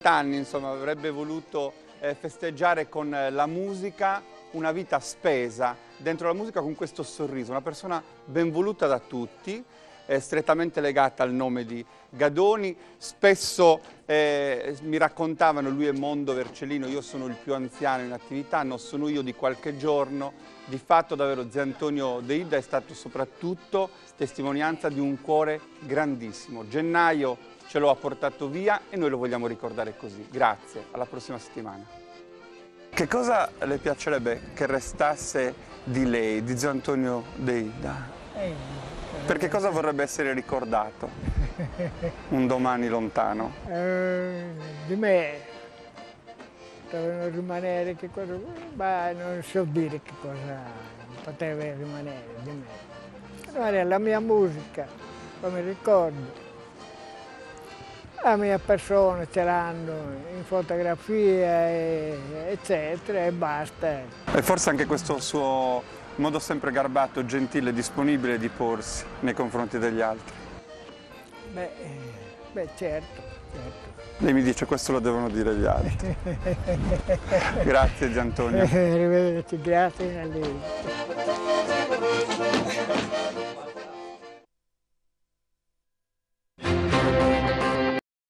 30 anni, insomma, avrebbe voluto festeggiare con la musica una vita spesa dentro la musica con questo sorriso, una persona ben voluta da tutti, strettamente legata al nome di Gadoni. Spesso mi raccontavano, lui è Mondo Vercellino, io sono il più anziano in attività, non sono io di qualche giorno. Di fatto davvero zio Antonio De Ida è stato soprattutto testimonianza di un cuore grandissimo. Gennaio ce lo ha portato via e noi lo vogliamo ricordare così. Grazie, alla prossima settimana. Che cosa le piacerebbe che restasse di lei, di zio Antonio De Ida? Perché cosa vorrebbe essere ricordato un domani lontano? Di me dovevano rimanere che cosa, ma non so dire che cosa poteva rimanere di me. Rimanere la mia musica, come ricordo, la mia persona ce l'hanno in fotografia, eccetera, e basta. E forse anche questo suo modo sempre garbato, gentile, disponibile di porsi nei confronti degli altri. Beh, certo. Lei mi dice questo lo devono dire gli altri. Grazie zio Antonio. Arrivederci, grazie a lei.